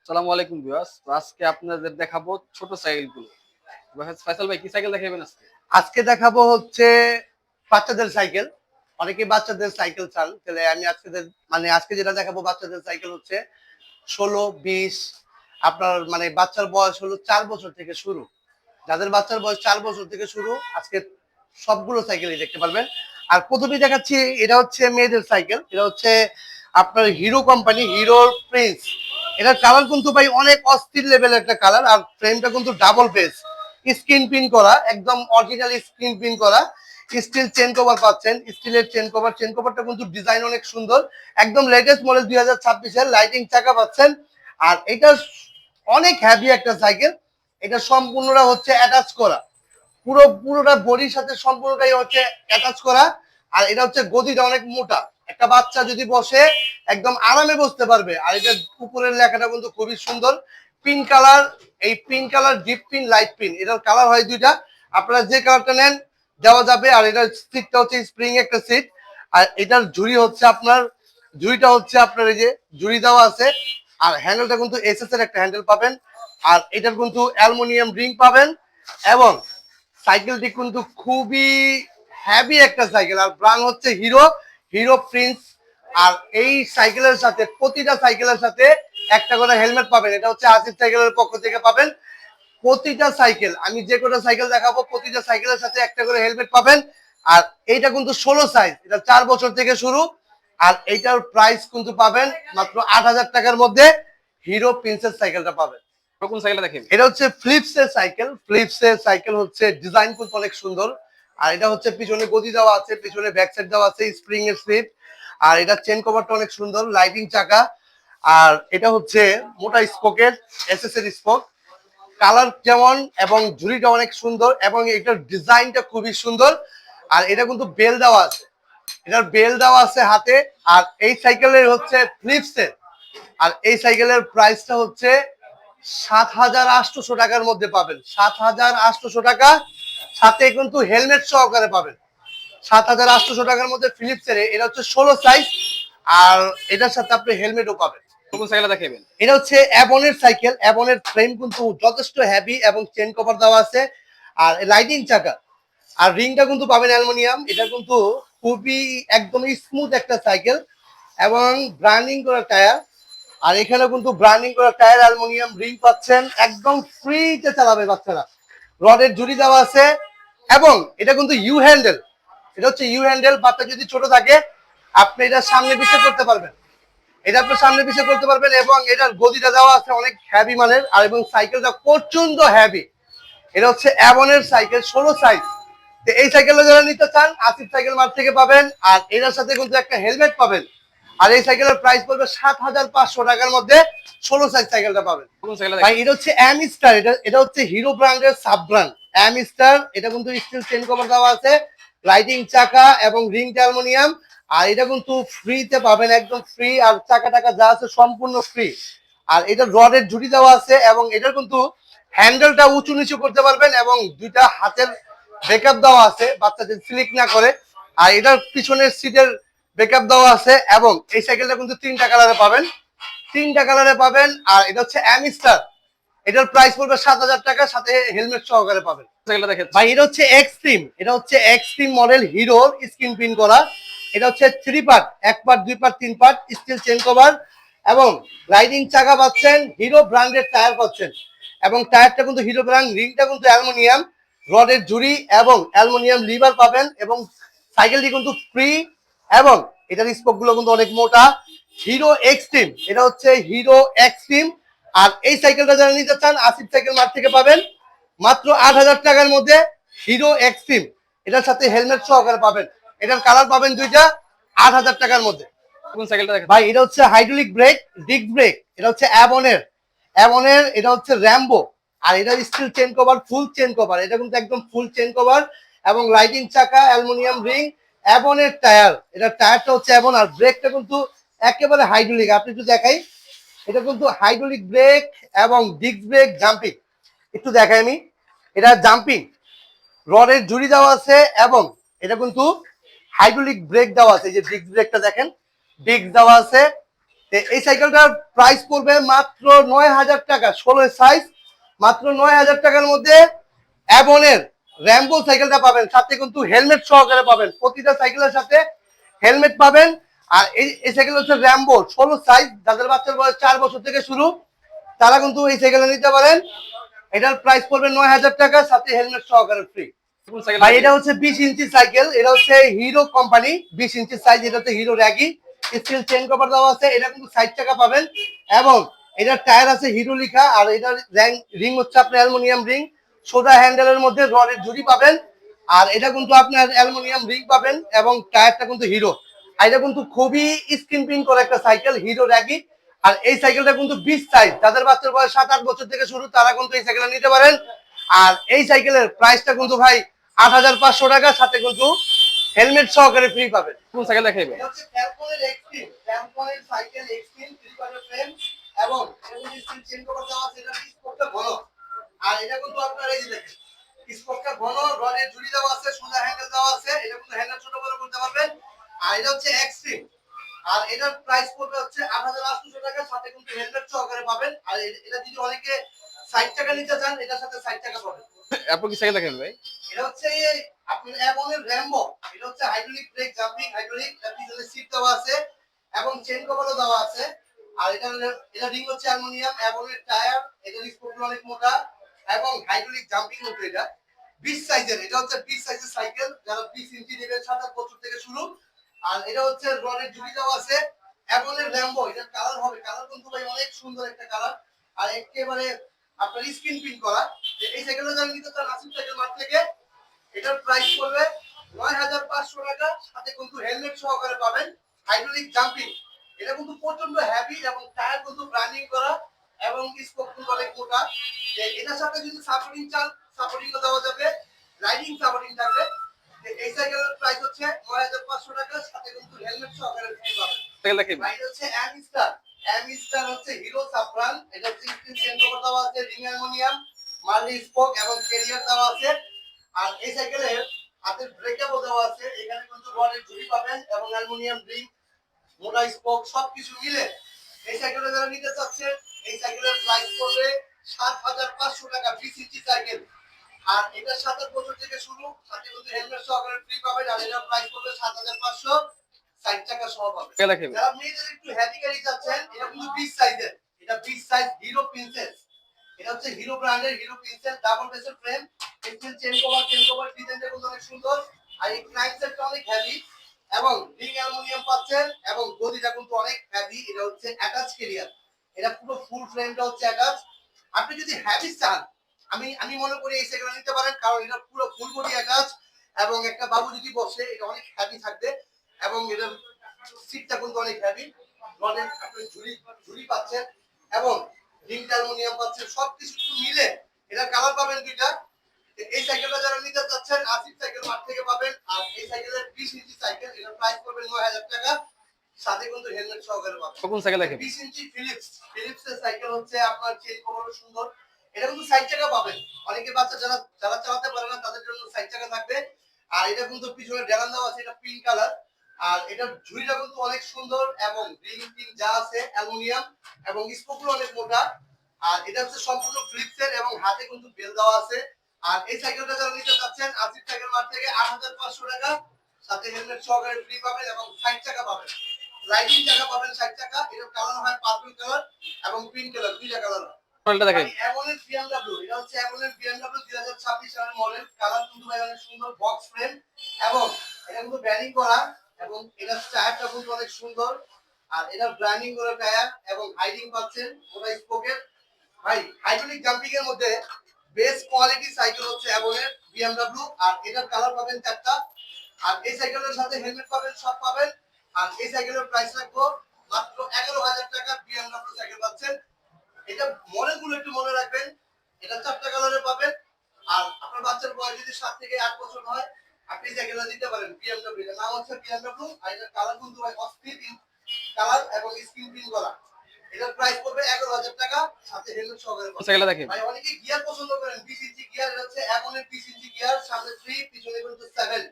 আসসালামু আলাইকুম ভিউয়ার্স। তো আজকে আপনাদের দেখাবো ছোট সাইকেলগুলো। ফয়সাল ভাই কি সাইকেল দেখাবেন আজকে? আজকে দেখাবো হচ্ছে বাচ্চাদের সাইকেল। অনেকে বাচ্চাদের সাইকেল চান, তাহলে আমি আজকে যেটা দেখাবো বাচ্চাদের সাইকেল হচ্ছে 16, 20। আপনার বাচ্চার বয়স হলো 4 বছর থেকে শুরু। যাদের বাচ্চার বয়স 4 বছর থেকে শুরু, আজকে সবগুলো সাইকেলই দেখতে পারবেন। আর প্রথমেই দেখাচ্ছি, এটা হচ্ছে মেয়েদের সাইকেল। এটা হচ্ছে আপনার হিরো কোম্পানি, হিরোর প্রিন্স। এটার কালার কিন্তু ভাই অনেক অস্থির লেভেলের একটা কালার। আর ফ্রেমটা কিন্তু ডাবল বেস, স্ক্রিন প্রিন্ট করা, একদম অরিজিনাল স্ক্রিন প্রিন্ট করা। স্টিল চেন কভার পাচ্ছেন, স্টিলের চেন কভার। চেন কভারটা কিন্তু ডিজাইন অনেক সুন্দর, একদম লেটেস্ট মডেল 2026-এর। লাইটিং চাকা পাচ্ছেন। আর এটা অনেক হ্যাভি একটা সাইকেল। এটা সম্পূর্ণটা হচ্ছে অ্যাটাচ করা, পুরোটা বডির সাথে সম্পূর্ণটাই হচ্ছে অ্যাটাচ করা। আর এটা হচ্ছে গদিটা অনেক মোটা, একটা বাচ্চা যদি বসে একদম আরামে বসতে পারবে। আর এটা উপরের লেখাটা কিন্তু খুবই সুন্দর, পিঙ্ক কালার। এই pink colour deep pin, light pin, এটার কালার হয় দুইটা। আপনারা যে কালারটা নেন দেওয়া যাবে। আর এটার সিটটা হচ্ছে স্প্রিং একটা সিট। আর এটার ঝুড়িটা হচ্ছে আপনার এই যে ঝুড়ি দেওয়া আছে। আর হ্যান্ডেলটা কিন্তু এসএস এর একটা হ্যান্ডেল পাবেন। আর এটার কিন্তু অ্যালুমিনিয়াম রিং পাবেন। এবং সাইকেলটি কিন্তু খুবই হেভি একটা সাইকেল। আর ব্র্যান্ড হচ্ছে হিরো, হিরো প্রিন্স। আর এই সাইকেলের সাথে, প্রতিটা সাইকেলের সাথে একটা করে হেলমেট পাবেন। এটা হচ্ছে আসিফ সাইকেলের পক্ষ থেকে পাবেন। প্রতিটা সাইকেল, আমি যে কটা সাইকেল দেখাবো প্রতিটা সাইকেলের সাথে একটা করে হেলমেট পাবেন। আর এইটা কিন্তু 16 সাইজ, এটা 4 বছর থেকে শুরু। আর এইটার প্রাইস কিন্তু পাবেন মাত্র 8,000 টাকার মধ্যে। হিরো প্রিন্সেস সাইকেলটা পাবেন। কোন সাইকেলটা দেখাবেন? এটা হচ্ছে ফ্লিপসের সাইকেল। ফ্লিপসের সাইকেল হচ্ছে ডিজাইন কিন্তু অনেক সুন্দর। আর এটা হচ্ছে পিছনে গদি দেওয়া আছে, পিছনে ব্যাক সাইড দেওয়া আছে, স্প্রিং এর সিট। আর এটা চেন কভারটা অনেক সুন্দর, লাইটিং চাকা। আর এটা হচ্ছে মোটা স্পোকের, এসএস এর স্পোক। কালার যেমন এবং ঝুড়িটা অনেক সুন্দর, এবং এটার ডিজাইনটা খুবই সুন্দর। আর এটা কিন্তু বেল দেওয়া আছে, এটার বেল দেওয়া আছে হাতে। আর এই সাইকেলের হচ্ছে ফ্লিপসের। আর এই সাইকেলের প্রাইসটা হচ্ছে 7,800 টাকার মধ্যে পাবেন। 7,800 টাকা, সাথে কিন্তু হেলমেট সহকারে পাবেন। 7,800 টাকার মধ্যে ফিলিপসের। এটা হচ্ছে 16 সাইজ। আর এটার সাথে আপনি হেলমেটও পাবেন। কোন সাইকেলটা দেখাবেন? এটা হচ্ছে অ্যাবনের সাইকেল। অ্যাবনের ফ্রেম কিন্তু যথেষ্ট হেভি এবং চেন কভার দেওয়া আছে। আর লাইটিং চাকা। আর রিংটা কিন্তু পাবেন অ্যালুমিনিয়াম। এটা কিন্তু খুবই একদমই স্মুথ একটা সাইকেল, এবং ব্র্যান্ডিং করা টায়ার। আর এখানে কিন্তু ব্র্যান্ডিং করা টায়ার, অ্যালুমিনিয়াম রিং পাচ্ছেন, একদম ফ্রিতে চালাবে বাচ্চারা। রডের ঝুড়ি দেওয়া আছে। এবং এটা কিন্তু ইউ হ্যান্ডেল। এটা হচ্ছে ইউ হ্যান্ডেল। বাচ্চা যদি ছোট থাকে আপনি এটা সামনে পিছিয়ে করতে পারবেন, এটা আপনি সামনে পিছিয়ে করতে পারবেন। এবং এটার গদিটা দেওয়া আছে অনেক হ্যাভি মানের। আর এবং সাইকেলটা প্রচন্ড হ্যাভি। এটা হচ্ছে অ্যাবনের সাইকেল, 16 সাইজ। তো এই সাইকেলটা যারা নিতে চান আসিফ সাইকেল মার্ট থেকে পাবেন। আর এটার সাথে কিন্তু একটা হেলমেট পাবেন। আর এই সাইকেলের প্রাইস পড়বে 7,500 টাকার মধ্যে। 16 সাইজ সাইকেলটা পাবেন। কোন সাইকেলটা ভাই দেখাবেন? এটা হচ্ছে অ্যামিস্টার। এটা হচ্ছে হিরো ব্র্যান্ডের সাব ব্র্যান্ড অ্যামিস্টার। এটা কিন্তু স্টিল চেন কভার দেওয়া আছে, লাইটিং চাকা এবং রিং অ্যালুমিনিয়াম। আর এটা কিন্তু ফ্রিতে পাবেন, একদম ফ্রি। আর চাকা টাকা যা আছে সম্পূর্ণ ফ্রি। আর এটা রডের ঝুড়ি দেওয়া আছে, এবং এটার কিন্তু হ্যান্ডেলটা উঁচু নিচু করতে পারবেন, এবং দুইটা হাতের ব্যাকআপ দেওয়া আছে বাচ্চাদের স্লিপ না করে। আর এটার পিছনের সিটের ব্যাকআপ দেওয়া আছে। এবং এই সাইকেলটা কিন্তু 3টা কালারে পাবেন, 3টা কালারে পাবেন। আর এটা হচ্ছে অ্যামিস্টার। এটার প্রাইস পড়বে 7,000 টাকা, সাথে হেলমেট সহকারে পাবেন। সাইকেলটা দেখাচ্ছি। ভাই এটা হচ্ছে এক্সট্রিম। এটা হচ্ছে এক্সট্রিম মডেল, হিরোর স্ক্রিন প্রিন্ট করা। এটা হচ্ছে 3 part, 1 part, 2 part, 3 part, steel chain cover. এবং রাইডিং চাকা পাচ্ছেন, হিরো ব্র্যান্ডের টায়ার পাচ্ছেন। এবং টায়ারটা কিন্তু হিরো ব্র্যান্ড, রিংটা কিন্তু অ্যালুমিনিয়াম, রডের ঝুড়ি এবং অ্যালুমিনিয়াম লিভার পাবেন। এবং সাইকেলটি কিন্তু ফ্রি। এবং এটার স্পোক গুলো কিন্তু অনেক মোটা। হিরো এক্সট্রিম, এটা হচ্ছে হিরো এক্সট্রিম। আর এই সাইকেলটা যারা নিতে চান আসিফ সাইকেল মার্ট থেকে পাবেন মাত্র 8,000 টাকার মধ্যে। হিরো এক্সট্রিম, এটার সাথে হেলমেট সহকারে পাবেন। এটার কালার পাবেন দুইটা, 8,000 টাকার মধ্যে। কোন সাইকেলটা ভাই দেখাচ্ছি? এটা হচ্ছে হাইড্রোলিক ব্রেক, ডিস্ক ব্রেক। এটা হচ্ছে অ্যাবনের। এটা হচ্ছে র্যাম্বো। আর এটা steel chain cover, full chain cover. এটা কিন্তু একদম ফুল চেন কভার। এবং লাইটিং চাকা, অ্যালুমিনিয়াম রিং, অ্যাবনের টায়ার। এটা টায়ারটা হচ্ছে অ্যাবন। আর ব্রেকটা কিন্তু একেবারে হাইড্রোলিক। আপনি একটু দেখাই, এটা কিন্তু হাইড্রোলিক ব্রেক এবং ডিস্ক ব্রেক, জাম্পিং। একটু দেখাই আমি, এটা জাম্পিং। রডের ঝুড়ি দেওয়া আছে। এবং এটা কিন্তু হাইড্রোলিক ব্রেক দেওয়া আছে। এই যে ডিস্ক ব্রেকটা দেখেন, ডিস্ক দেওয়া আছে। এই সাইকেলটার প্রাইস পড়বে মাত্র 9,000 টাকা, 16 সাইজ, মাত্র 9,000 টাকার মধ্যে অ্যাবনের র্যাম্বো সাইকেলটা পাবেন, সাথে কিন্তু হেলমেট সহকারে পাবেন, প্রতিটা সাইকেলের সাথে হেলমেট পাবেন। আর এই সাইকেল হচ্ছে র্যাম্বো 16 সাইজ, যাদের বাচ্চার বয়স 4 বছর থেকে শুরু, তারা কিন্তু এই সাইকেলটা নিতে পারেন। এটার প্রাইস পড়বে 9,000 টাকা, সাথে হেলমেট সহকারে ফ্রি। কোন সাইকেল ভাই এটা হচ্ছে 20 ইঞ্চি সাইকেল, এটা হচ্ছে হিরো কোম্পানি 20 ইঞ্চি সাইজ, এটা হচ্ছে hero ragi, still chain cover দেওয়া আছে, এটা কিন্তু 60 টাকা পাবেন। এবং এটার টায়ার আছে হিরো লিখা, আর এটার রিং হচ্ছে আপনার অ্যালুমিনিয়াম রিং, সোজা হ্যান্ডেলের মধ্যে রডের ঝুড়ি পাবেন। আর এটা কিন্তু আপনার অ্যালুমিনিয়াম রিং পাবেন, এবং টায়ারটা কিন্তু হিরো। আর এটা কিন্তু খুবই স্ক্রিন প্রিন্ট করা একটা সাইকেল, হিরো র্যাগি। আর এই সাইকেলটা কিন্তু 20 সাইজ, যাদের বাচ্চার বয়স 7-8 বছর থেকে শুরু, তারা কিন্তু এই সাইকেলটা নিতে পারেন। আর এই সাইকেলের প্রাইসটা কিন্তু ভাই 8,500 টাকা, সাথে কিন্তু হেলমেট সহকারে ফ্রি পাবেন। কোন সাইকেল দেখাইবে? এটা হচ্ছে ফ্যালকনের এক্সট্রিম, ফ্যালকনের সাইকেল এক্সট্রিম 3 ফ্রেম, এবং এটা কিন্তু স্টিল চেন কভার দেওয়া আছে, এটা স্পোকটা ঘন। আর এটা কিন্তু আপনার এই যে দেখেন স্পোকটা ঘন, রডের ঝুড়ি দেওয়া আছে, সোজা হ্যান্ডেল দেওয়া আছে, এটা কিন্তু হ্যান্ডেল ছোট বড় করতে পারবেন। আর এটা হচ্ছে এক্সট্রিম, আর এটার প্রাইস পড়বে হচ্ছে 8,800 টাকা, সাথে কিন্তু হেলমেট সহকারে পাবেন। আর এটা যদি অনেকে 60 টাকা নিতে চান, এটার সাথে 60 টাকা পাবেন। এরপর কি সাইকেল দেখাবেন ভাই? এটা হচ্ছে এই আপনার অ্যাবনের র্যাম্বো, এটা হচ্ছে হাইড্রোলিক ব্রেক, জাম্পিং হাইড্রোলিক, পিছনে সিট দেওয়া আছে এবং চেন কভারও দেওয়া আছে। আর এটা রিং হচ্ছে অ্যালুমিনিয়াম, অ্যাবনের টায়ার, এটা স্পোকগুলো অনেক মোটা, এবং হাইড্রোলিক জাম্পিং হচ্ছে এটা 20 সাইজের, এটা হচ্ছে 20 সাইজের সাইকেল, যারা 20 ইঞ্চি নেবেন 7-8 বছর থেকে শুরু। আর এটা হচ্ছে রডের ঝুড়ি দেওয়া আছে, অ্যাবনের র্যাম্বো, এটা কালার হবে, কালার কিন্তু ভাই অনেক সুন্দর একটা কালার, আর একেবারে আপনার স্ক্রিন প্রিন্ট করা। এই সাইকেলটা যারা নিতে চান আসিফ সাইকেল মার্ট থেকে, এটার প্রাইস পড়বে 9,500 টাকা, সাথে কিন্তু হেলমেট সহকারে পাবেন, হাইড্রোলিক জাম্পিং। এটা কিন্তু প্রচন্ড হেভি, এবং টায়ার কিন্তু ব্র্যান্ডিং করা, এবং স্পোক কিন্তু অনেক মোটা। এটার সাথে যদি সাপোর্টিং চান, সাপোর্টিংও দেওয়া যাবে, রাইডিং সাপোর্টিং থাকবে। এই সাইকেলের প্রাইস হচ্ছে 9,500 টাকা, সাথে কিন্তু হেলমেট সহকারে ফ্রি পাবেন। সাইকেল দেখাইবে? এটা হচ্ছে অ্যামিস্টার, অ্যামিস্টার হচ্ছে হিরো সাফরান, এটা হচ্ছে স্টিল চেন কভার দেওয়া আছে, রিং অ্যালুমিনিয়াম, মাল্টি স্পোক এবং ক্যারিয়ার দেওয়া আছে। আর এই সাইকেলের হাতের ব্রেকআপও দেওয়া আছে, এখানে কিন্তু রডের ঝুড়ি পাবেন এবং অ্যালুমিনিয়াম রিং, মোটা স্পোক সবকিছু মিলে এই সাইকেলটা যারা নিতে চাচ্ছেন, এই সাইকেলের প্রাইস পড়বে 7,500 টাকা, 20 ইঞ্চি সাইকেল। আর এটা 7-8 বছর থেকে শুরু, সাথে কিন্তু হেলমেট সহকারে ফ্রি পাবেন। আর এটার প্রাইস পড়বে 7,560 টাকা সহ পাবেন। সাইকেল দেখাইবে? যারা মেয়েদের একটু হেভি গাড়ি চাচ্ছেন, এটা কিন্তু 20 সাইজের, এটা 20 সাইজ হিরো প্রিন্সেস, এটা হচ্ছে হিরো ব্র্যান্ডের হিরো প্রিন্সেস, ডাবল বেসের ফ্রেম, স্টিল চেন কভার ডিজাইনটা কিন্তু অনেক সুন্দর। আর এই ক্লাইম সেটটা অনেক হেভি, এবং রিং অ্যালুমিনিয়াম পাচ্ছেন, এবং গদিটা কিন্তু অনেক হেভি, এটা হচ্ছে অ্যাটাচ ক্যারিয়ার, এটা পুরো ফুল ফ্রেমটা হচ্ছে অ্যাটাচ। আপনি যদি হেভি চান, আমি মনে করি এই সাইকেলটা নিতে পারেন, কারণ এটা পুরো ফুল বডি অ্যাটাচ, এবং একটা বাবু যদি বসে, এটা অনেক হেভি থাকবে, এবং এটার সিটটা কিন্তু অনেক হেভি, রডের আপনি ঝুড়ি ঝুড়ি পাচ্ছেন, এবং রিং অ্যালুমিনিয়াম পাচ্ছেন, সবকিছু মিলে এটা কালার পাবেন দুইটা। এই সাইকেলটা যারা নিতে চাচ্ছেন আসিফ সাইকেল মার্ট থেকে পাবেন। আর এই সাইকেলের 20 ইঞ্চি সাইকেল, এটার প্রাইস পড়বে 9,000 টাকা, সাথে কিন্তু হেলমেট সহকারে পাবেন। কোন সাইকেল দেখাইবে? 20 ইঞ্চি ফিলিপসের সাইকেল হচ্ছে আপনার চেন কভারও সুন্দর, এটা কিন্তু 60 টাকা পাবেন। অনেকে বাচ্চা যারা যারা চালাতে পারে না, তাদের জন্য 60 টাকা থাকবে। আর এটা কিন্তু পিছনে ডেলান দেওয়া আছে, এটা পিঙ্ক কালার। আর এটার ঝুড়িটা কিন্তু অনেক সুন্দর, এবং রিং টিং যা আছে অ্যালুমিনিয়াম, এবং স্পোকগুলো অনেক মোটা। আর এটা হচ্ছে সম্পূর্ণ ফ্লিপসের, এবং হাতে কিন্তু বেল দেওয়া আছে। আর এই সাইকেলটা যারা নিতে চাচ্ছেন আসিফ সাইকেল মার্ট থেকে 8,500 টাকা, সাথে হেলমেট সহকারে ফ্রি পাবেন, এবং 60 টাকা পাবেন, রাইডিং টাকা পাবেন 60 টাকা। এটার কালার হয় পার্পল কালার এবং পিঙ্ক কালার, দুইটা কালার হয়। মডেলটা দেখাইবে? অ্যামোলেড বিএমডব্লিউ, এটা হচ্ছে অ্যামোলেড বিএমডব্লিউ 2026 সালের মডেল, কালার কিন্তু ভাই অনেক সুন্দর, বক্স ফ্রেম, এবং এটা কিন্তু ব্যানিং করা, এবং এটার টায়ারটা কিন্তু অনেক সুন্দর। আর এটা ব্র্যান্ডিং করা টায়ার, এবং হাইডিং পাচ্ছেন মোটা স্পোকের। ভাই হাইড্রোলিক জাম্পিং এর মধ্যে বেস্ট কোয়ালিটি সাইকেল হচ্ছে অ্যাবনের বিএমডব্লিউ। আর এটার কালার পাবেন 4টা। আর এই সাইকেলের সাথে হেলমেট পাবেন, সব পাবেন। আর এই সাইকেলের প্রাইস রাখবো মাত্র 11,000 টাকা, বিএমডব্লিউ সাইকেল পাচ্ছেন। এটা মডেলগুলো একটু মনে রাখবেন, এটা 4টা কালারে পাবেন। আর আপনার বাচ্চার বয়স যদি 7 থেকে 8 বছর হয়, আপনি সাইকেলটা দিতে পারেন বিএমডব্লিউ, এর নাম হচ্ছে বিএমডব্লিউ। আর এটার কালার কিন্তু ভাই অস্থির কালার, এবং স্ক্রিন প্রিন্ট করা। এটার প্রাইস পড়বে 11,000 টাকা, সাথে হেলমেট সহকারে কোন পাবেন। সাইকেল দেখাইবে? ভাই অনেকে গিয়ার পছন্দ করেন, 20 ইঞ্চি গিয়ার, এটা হচ্ছে অ্যামনের 20 ইঞ্চি গিয়ার, সামনে 3, পিছনে কিন্তু 7।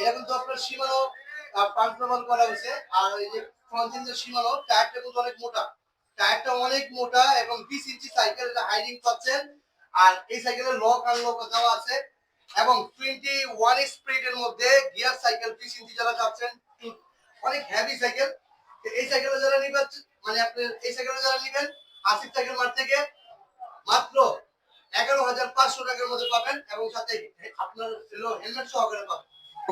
এটা কিন্তু আপনার Shimano পাঁচ ব্যবহার করা হয়েছে। আর এই যে ফ্রন্ট এন্ডের সীমানো টায়ারটা কিন্তু অনেক মোটা, টায়ারটা অনেক মোটা এবং 20 ইঞ্চি সাইকেল, এটা হাইডিং পাচ্ছেন। আর এই সাইকেলের লক আনলক দেওয়া আছে এবং 21 স্পিডের মধ্যে গিয়ার সাইকেল 20 ইঞ্চি যারা চাচ্ছেন, অনেক হেভি সাইকেল। এই সাইকেলে যারা নিবেন, মানে আপনি এই সাইকেলে যারা নিবেন আসিফ সাইকেল মার্ট থেকে মাত্র 11,500 টাকার মধ্যে পাবেন এবং সাথে আপনার হেলমেট সহকারে পাবেন।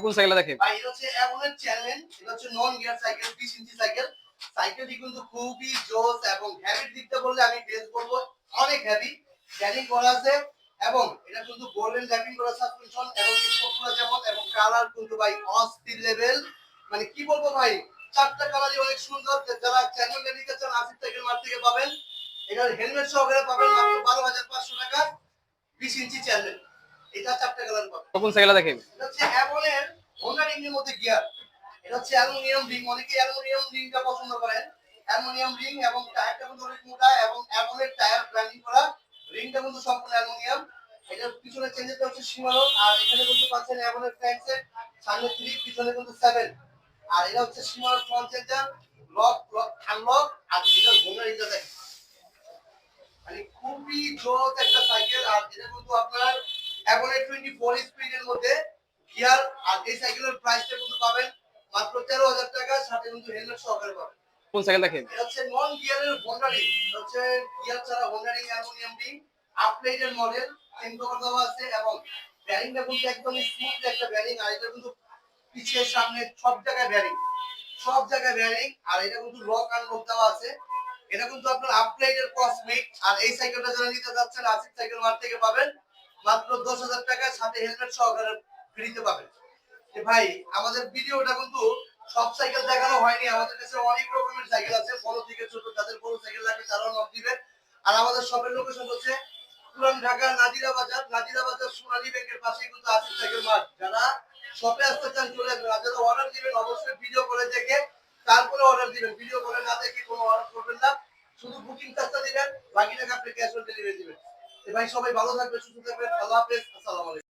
কোন সাইকেল দেখেন? ভাই এটা হচ্ছে এমনের চ্যালেঞ্জ, এটা হচ্ছে নন গিয়ার সাইকেল, 20 ইঞ্চি সাইকেল। সাইকেলটি কিন্তু খুবই জোস এবং হেভি দিকটা বললে আমি বেস বলবো অনেক হেভি। ক্যারিং করা আছে এবং এটা কিন্তু গোল্ডেন র্যাপিং করা সাসপেনশন এবং স্পোকগুলো যেমন এবং কালার কিন্তু ভাই অস্থির লেভেল। মানে কি বলবো ভাই, চারটা কালারই অনেক সুন্দর। যারা চ্যানেলটা নিতে চান আসিফ সাইকেল মার্ট থেকে পাবেন। এটার হেলমেট সহকারে পাবেন মাত্র 12,500 টাকা, 20 ইঞ্চি চ্যানেল। এটা চারটা কালার পাবেন। কোন সাইকেল দেখেন? এটা হচ্ছে অ্যাভনের হোন্ডা রিং এর মধ্যে গিয়ার। এটা হচ্ছে অ্যালুমিনিয়াম রিং, অনেকে অ্যালুমিনিয়াম রিংটা পছন্দ করেন। অ্যালুমিনিয়াম রিং এবং টায়ারটা কিন্তু অনেক মোটা এবং অ্যাভনের টায়ার ব্র্যান্ডিং করা। রিংটা কিন্তু সম্পূর্ণ অ্যালুমিনিয়াম। এটার পিছনে চেঞ্জেসটা হচ্ছে সীমানো। আর এখানে কিন্তু পাচ্ছেন অ্যাভনের ফ্রন্ট সেট, সামনে 3, পিছনে কিন্তু 7। আর এটা হচ্ছে সীমানোর ফ্রন্ট সেন্টার, লক আনলক। আর এটা হোন্ডা রিংটা দেখেন, মানে খুবই জোস একটা সাইকেল। আর এটা কিন্তু আপনার অ্যাভনের 24 স্পিডের মধ্যে গিয়ার। আর এই সাইকেলের প্রাইসটা কিন্তু পাবেন মাত্র 13,000 টাকা, সাথে কিন্তু হেলমেট সহকারে পাবেন। কোন সাইকেল দেখেন? এটা হচ্ছে নন গিয়ারের হোন্ডা রিং, এটা হচ্ছে গিয়ার ছাড়া Honda ring, aluminium ring, upgraded model, তিন কভার দেওয়া আছে এবং ব্যারিংটা কিন্তু একদম স্মুথ একটা ব্যারিং। আর এটা কিন্তু পিছের সামনে সব জায়গায় ব্যারিং, সব জায়গায় ব্যারিং। আর এটা কিন্তু লক আনলক দেওয়া আছে। এটা কিন্তু আপনার আপগ্রেডেড কসমিক। আর এই সাইকেলটা যারা নিতে যাচ্ছেন আসিফ সাইকেল মার্ট থেকে পাবেন মাত্র 10,000 টাকা, সাথে হেলমেট সহকারে ফ্রিতে পাবেন। ভাই আমাদের ভিডিওটা কিন্তু সব সাইকেল দেখানো হয়নি, আমাদের কাছে অনেক রকমের সাইকেল আছে, বড় থেকে ছোট। যাদের বড় সাইকেল লাগবে তারাও নক দিবেন। আর আমাদের শপের লোকেশন হচ্ছে পুরান ঢাকা নাজিরা বাজার, নাজিরা বাজার সোনালী ব্যাংকের পাশেই কিন্তু আসিফ সাইকেল মার্ট। যারা শপে আসতে চান চলে আসবেন। আর যারা অর্ডার দিবেন অবশ্যই ভিডিও করে দেখে তারপরে অর্ডার দিবেন, ভিডিও করে না দেখে কোনো অর্ডার করবেন না। শুধু বুকিং চার্জটা দিবেন, বাকি টাকা আপনি ক্যাশ অন ডেলিভারি দিবেন। ভাই সবাই ভালো থাকবেন, সুস্থ থাকবেন, আল্লাহ হাফেজ, আসসালামু আলাইকুম।